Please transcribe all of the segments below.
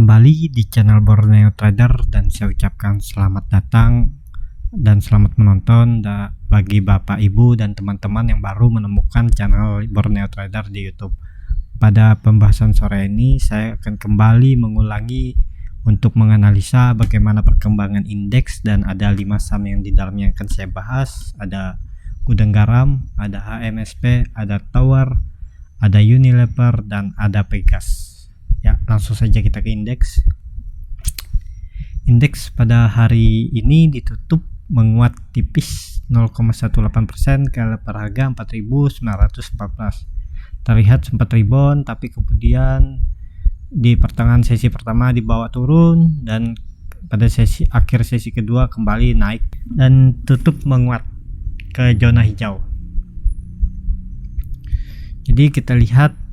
kembali di channel Borneo Trader dan saya ucapkan selamat datang dan selamat menonton bagi Bapak Ibu dan teman-teman yang baru menemukan channel Borneo Trader di YouTube. Pada pembahasan sore ini saya akan kembali mengulangi untuk menganalisa bagaimana perkembangan indeks, dan ada 5 saham yang di dalamnya akan saya bahas. Ada Gudang Garam, ada HMSP, ada Tower, ada Unilever, dan ada Pegas. Ya, langsung saja kita ke indeks. Indeks pada hari ini ditutup menguat tipis 0,18% ke level harga 4.914. Terlihat sempat rebound, tapi kemudian di pertengahan sesi pertama dibawa turun, dan pada akhir sesi kedua kembali naik dan tutup menguat ke zona hijau. Jadi kita lihat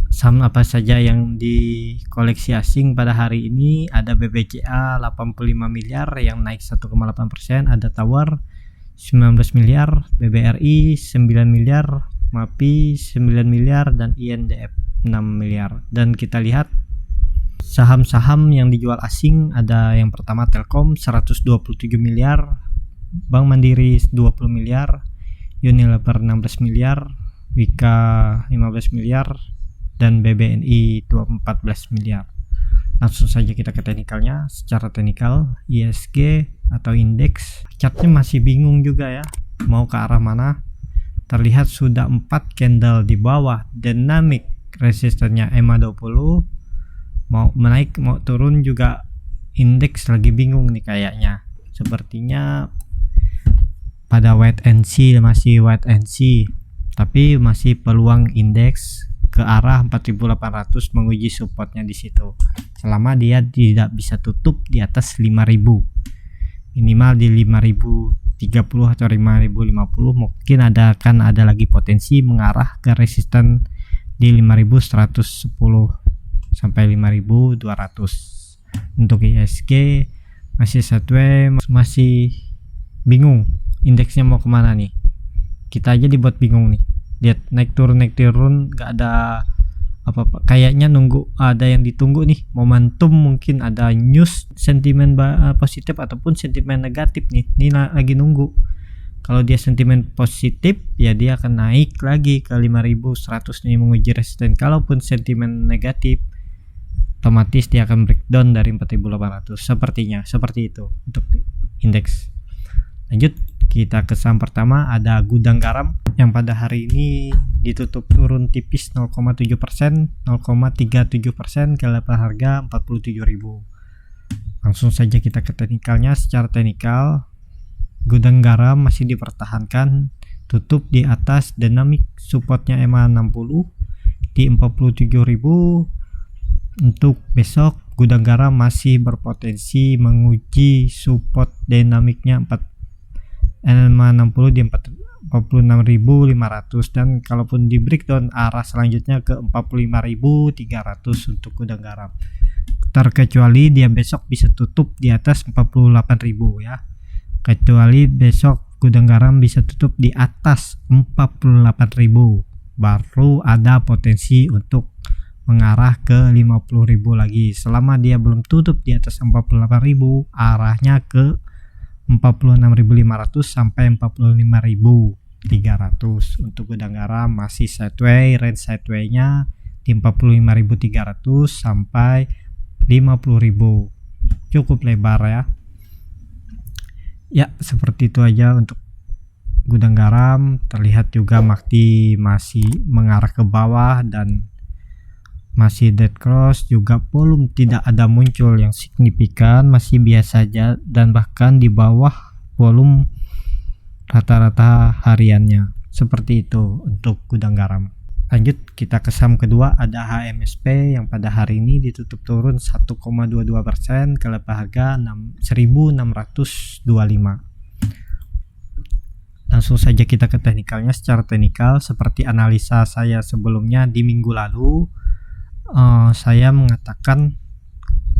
saham apa saja yang di koleksi asing pada hari ini. Ada BBCA 85 miliar yang naik 1,8%, ada Tower 19 miliar, BBRI 9 miliar, MAPI 9 miliar, dan INDF 6 miliar. Dan kita lihat saham-saham yang dijual asing. Ada yang pertama Telkom 127 miliar, Bank Mandiri 20 miliar, Unilever 16 miliar, Wika 15 miliar, dan BBNI 14 miliar. Langsung saja kita ke teknikalnya. Secara teknikal ISG atau indeks chartnya masih bingung juga ya, mau ke arah mana. Terlihat sudah 4 candle di bawah dynamic resistennya EMA 20, mau menaik mau turun juga. Indeks lagi bingung nih kayaknya, sepertinya pada wait and see, masih wait and see, tapi masih peluang indeks ke arah 4.800 menguji supportnya di situ. Selama dia tidak bisa tutup di atas 5.000, minimal di 5.030 atau 5.050, mungkin akan ada lagi potensi mengarah ke resisten di 5.110 sampai 5.200. Untuk ISG masih sideways, masih bingung indeksnya mau kemana nih. Kita aja dibuat bingung nih, lihat naik turun nggak ada apa-apa. Kayaknya nunggu ada yang ditunggu nih, momentum, mungkin ada news sentimen positif ataupun sentimen negatif nih. Ini lagi nunggu. Kalau dia sentimen positif ya dia akan naik lagi ke 5.100 nih menguji resisten. Kalaupun sentimen negatif otomatis dia akan breakdown dari 4.800. Sepertinya seperti itu untuk indeks. Lanjut kita ke saham pertama, ada Gudang Garam yang pada hari ini ditutup turun tipis 0,7%, 0,37% ke level harga 47.000. Langsung saja kita ke teknikalnya. Secara teknikal Gudang Garam masih dipertahankan tutup di atas dynamic supportnya EMA 60 di 47.000. Untuk besok Gudang Garam masih berpotensi menguji support dinamiknya EMA 60 di 46.500, dan kalaupun di breakdown arah selanjutnya ke 45.300 untuk Gudang Garam, terkecuali dia besok bisa tutup di atas 48.000 ya. Kecuali besok Gudang Garam bisa tutup di atas 48.000, baru ada potensi untuk mengarah ke 50.000 lagi. Selama dia belum tutup di atas 48.000, arahnya ke 46.500 sampai 45.300. Untuk Gudang Garam masih sideways, range sideways-nya di 45.300 sampai 50.000. Cukup lebar ya. Ya, seperti itu aja untuk Gudang Garam. Terlihat juga MACD masih mengarah ke bawah dan masih dead cross juga. Volume tidak ada muncul yang signifikan, masih biasa saja, dan bahkan di bawah volume rata-rata hariannya. Seperti itu untuk Gudang Garam. Lanjut kita ke saham kedua, ada HMSP yang pada hari ini ditutup turun 1,22% ke level harga 1.625. Langsung saja kita ke teknikalnya. Secara teknikal seperti analisa saya sebelumnya di minggu lalu, saya mengatakan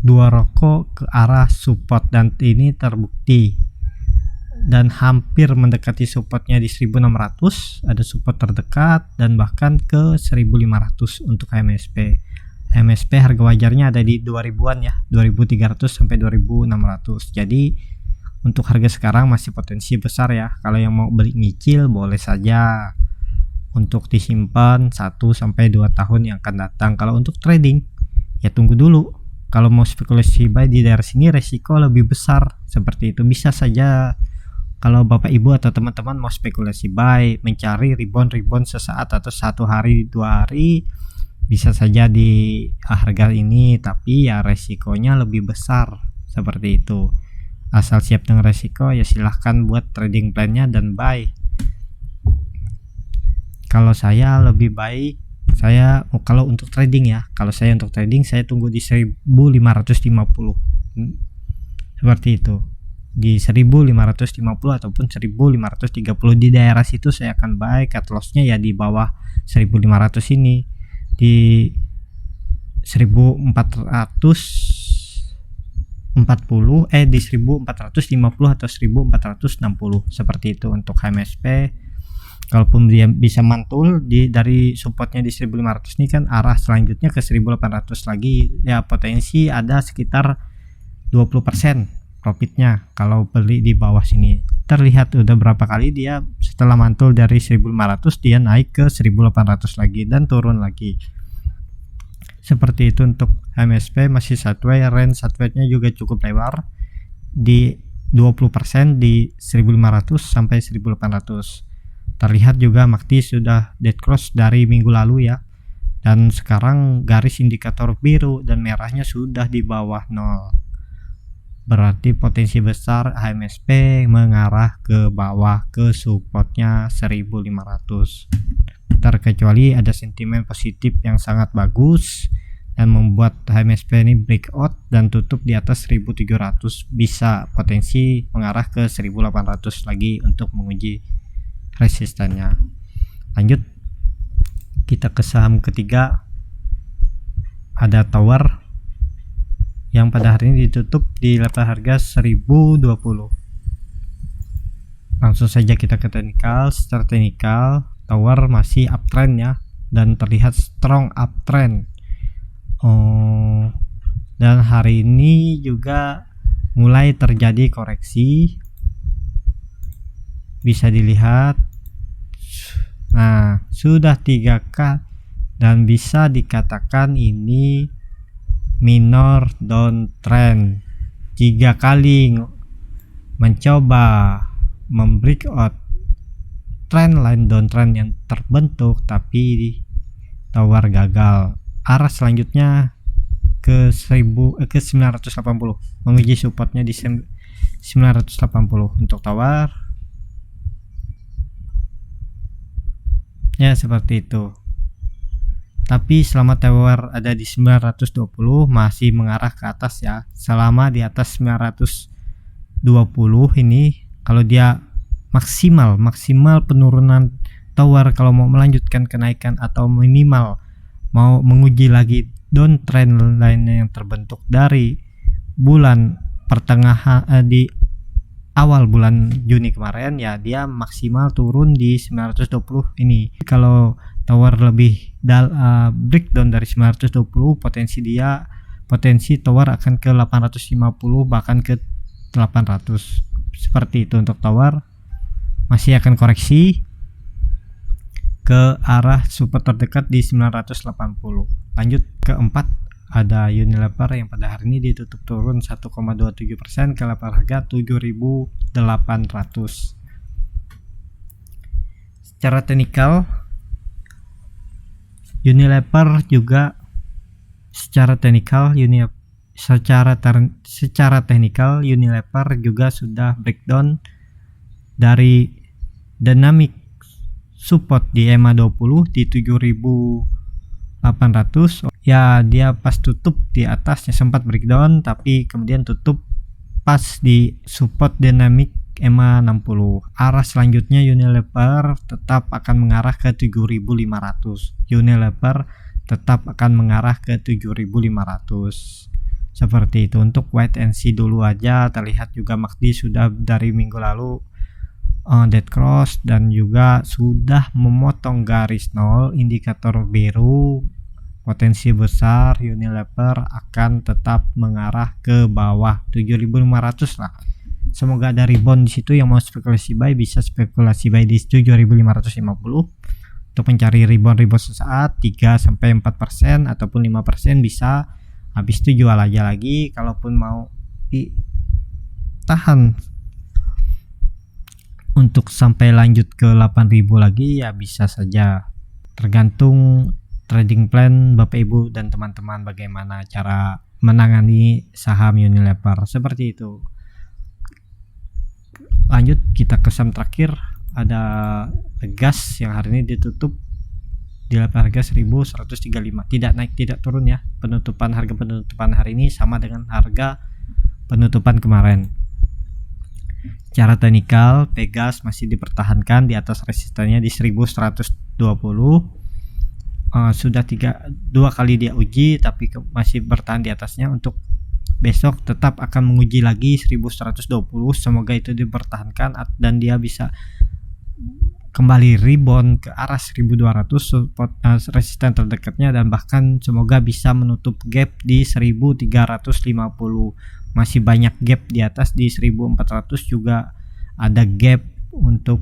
dua rokok ke arah support, dan ini terbukti dan hampir mendekati supportnya di 1.600. Ada support terdekat dan bahkan ke 1.500 untuk HMSP. MSP harga wajarnya ada di 2000-an ya, 2300 sampai 2600. Jadi untuk harga sekarang masih potensi besar ya. Kalau yang mau beli nyicil boleh saja untuk disimpan 1 sampai 2 tahun yang akan datang. Kalau untuk trading ya tunggu dulu. Kalau mau spekulasi buy di daerah sini resiko lebih besar. Seperti itu, bisa saja kalau Bapak Ibu atau teman-teman mau spekulasi buy, mencari rebound sesaat atau 1 hari 2 hari, bisa saja di harga ini, tapi ya resikonya lebih besar. Seperti itu. Asal siap dengan resiko ya silahkan buat trading plannya dan buy. Kalau saya lebih baik kalau untuk trading ya, kalau saya untuk trading saya tunggu di 1550 seperti itu, di 1550 ataupun 1530 di daerah situ saya akan buy. Cut lossnya ya di bawah 1500 ini, di 1440 di 1450 atau 1460 seperti itu untuk HMSP. Kalaupun dia bisa mantul dari supportnya di 1500 ini kan arah selanjutnya ke 1800 lagi ya, potensi ada sekitar 20% profitnya kalau beli di bawah sini. Terlihat udah berapa kali dia setelah mantul dari 1500 dia naik ke 1800 lagi dan turun lagi. Seperti itu untuk MSP, masih sideways, range sideways-nya juga cukup lebar di 20% di 1500 sampai 1800. Terlihat juga MACD sudah dead cross dari minggu lalu ya, dan sekarang garis indikator biru dan merahnya sudah di bawah 0, berarti potensi besar HMSP mengarah ke bawah ke supportnya 1500, terkecuali ada sentimen positif yang sangat bagus dan membuat HMSP ini breakout dan tutup di atas 1700, bisa potensi mengarah ke 1800 lagi untuk menguji resistannya. Lanjut kita ke saham ketiga, ada Tower yang pada hari ini ditutup di level harga 1020. Langsung saja kita ke teknikal. Secara teknikal Tower masih uptrend ya, dan terlihat strong uptrend. Dan hari ini juga mulai terjadi koreksi, bisa dilihat. Nah, sudah 3 kali dan bisa dikatakan ini minor downtrend. 3 kali mencoba membreakout trend line downtrend yang terbentuk, tapi Tower gagal. Arah selanjutnya ke 980, menguji supportnya di 980 untuk Tower. Ya seperti itu. Tapi selama Tower ada di 920 masih mengarah ke atas ya. Selama di atas 920 ini, kalau dia maksimal penurunan Tower, kalau mau melanjutkan kenaikan atau minimal mau menguji lagi downtrend lainnya yang terbentuk dari bulan pertengahan di awal bulan Juni kemarin ya, dia maksimal turun di 920 ini. Kalau Tower lebih breakdown dari 920, potensi Tower akan ke 850 bahkan ke 800. Seperti itu untuk Tower. Masih akan koreksi ke arah support terdekat di 980. Lanjut ke 4, ada Unilever yang pada hari ini ditutup turun 1,27% ke level harga 7.800. Secara teknikal Unilever juga secara teknikal sudah breakdown dari dynamic support di EMA 20 di 7.800 ya. Dia pas tutup di atasnya sempat breakdown, tapi kemudian tutup pas di support dynamic EMA 60. Arah selanjutnya Unilever tetap akan mengarah ke 7.500. Unilever tetap akan mengarah ke 7.500. Seperti itu. Untuk wait and see dulu aja. Terlihat juga MACD sudah dari minggu lalu dead cross dan juga sudah memotong garis nol, indikator biru potensi besar Unilever akan tetap mengarah ke bawah 7.500 lah. Semoga ada rebound di situ. Yang mau spekulasi buy bisa spekulasi buy di 7.550 untuk mencari rebound sesaat 3-4% ataupun 5% bisa. Habis itu jual aja lagi. Kalaupun mau ditahan untuk sampai lanjut ke 8.000 lagi ya bisa saja, tergantung trading plan Bapak Ibu dan teman-teman bagaimana cara menangani saham Unilever seperti itu. Lanjut kita ke saham terakhir, ada Pegas yang hari ini ditutup di harga 1135, tidak naik tidak turun ya. Harga penutupan hari ini sama dengan harga penutupan kemarin. Secara teknikal Pegas masih dipertahankan di atas resistennya di 1120. Sudah 2 kali dia uji tapi masih bertahan di atasnya. Untuk besok tetap akan menguji lagi 1120, semoga itu dipertahankan dan dia bisa kembali rebound ke arah 1200 support resisten terdekatnya, dan bahkan semoga bisa menutup gap di 1350. Masih banyak gap di atas, di 1400 juga ada gap untuk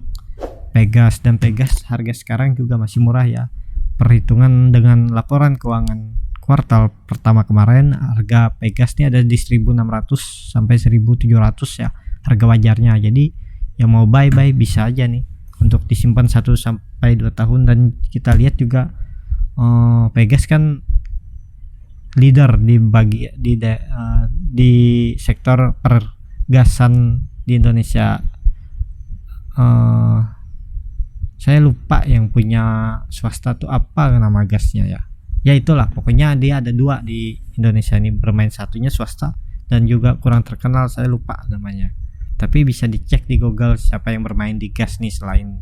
Pegas, dan Pegas harga sekarang juga masih murah ya. Perhitungan dengan laporan keuangan kuartal pertama kemarin, harga Pegas ini ada di 1600 sampai 1700 ya harga wajarnya. Jadi yang mau buy bisa aja nih untuk disimpan 1 sampai 2 tahun. Dan kita lihat juga Pegas kan leader di sektor pergasan di Indonesia. Saya lupa yang punya swasta tuh apa nama gasnya ya. Ya itulah, pokoknya dia ada 2 di Indonesia ini bermain, satunya swasta dan juga kurang terkenal, saya lupa namanya. Tapi bisa dicek di Google siapa yang bermain di gas nih selain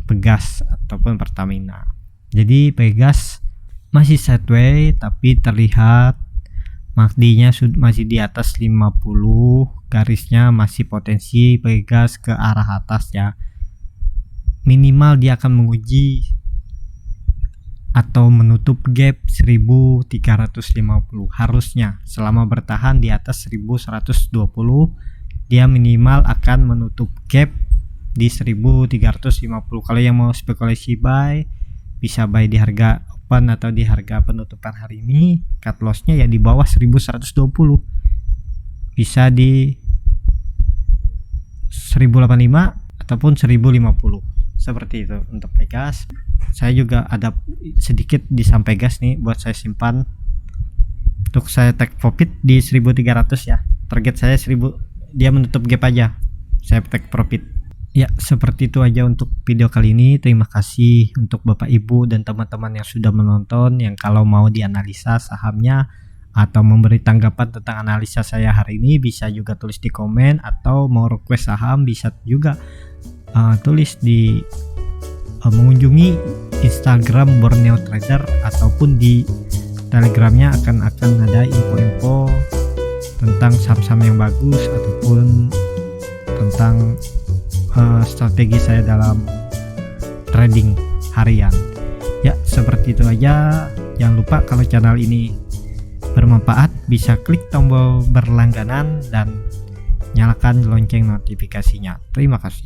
Pegas ataupun Pertamina. Jadi Pegas masih sideways tapi terlihat MACD-nya masih di atas 50, garisnya masih potensi Pegas ke arah atas ya. Minimal dia akan menguji atau menutup gap 1350 harusnya. Selama bertahan di atas 1120 dia minimal akan menutup gap di 1350. Kalau yang mau spekulasi buy bisa buy di harga open atau di harga penutupan hari ini. Cut loss-nya ya di bawah 1120, bisa di 1085 ataupun 1050. Seperti itu untuk Pegas. Saya juga ada sedikit di saham Pegas nih buat saya simpan. Untuk saya take profit di 1300 ya. Target saya 1000, dia menutup gap aja, saya take profit. Ya, seperti itu aja untuk video kali ini. Terima kasih untuk Bapak Ibu dan teman-teman yang sudah menonton. Yang kalau mau dianalisa sahamnya atau memberi tanggapan tentang analisa saya hari ini bisa juga tulis di komen, atau mau request saham bisa juga tulis di mengunjungi Instagram Borneo Trader ataupun di Telegramnya akan ada info-info tentang saham-saham yang bagus ataupun tentang strategi saya dalam trading harian. Ya, seperti itu aja. Jangan lupa kalau channel ini bermanfaat bisa klik tombol berlangganan dan nyalakan lonceng notifikasinya. Terima kasih.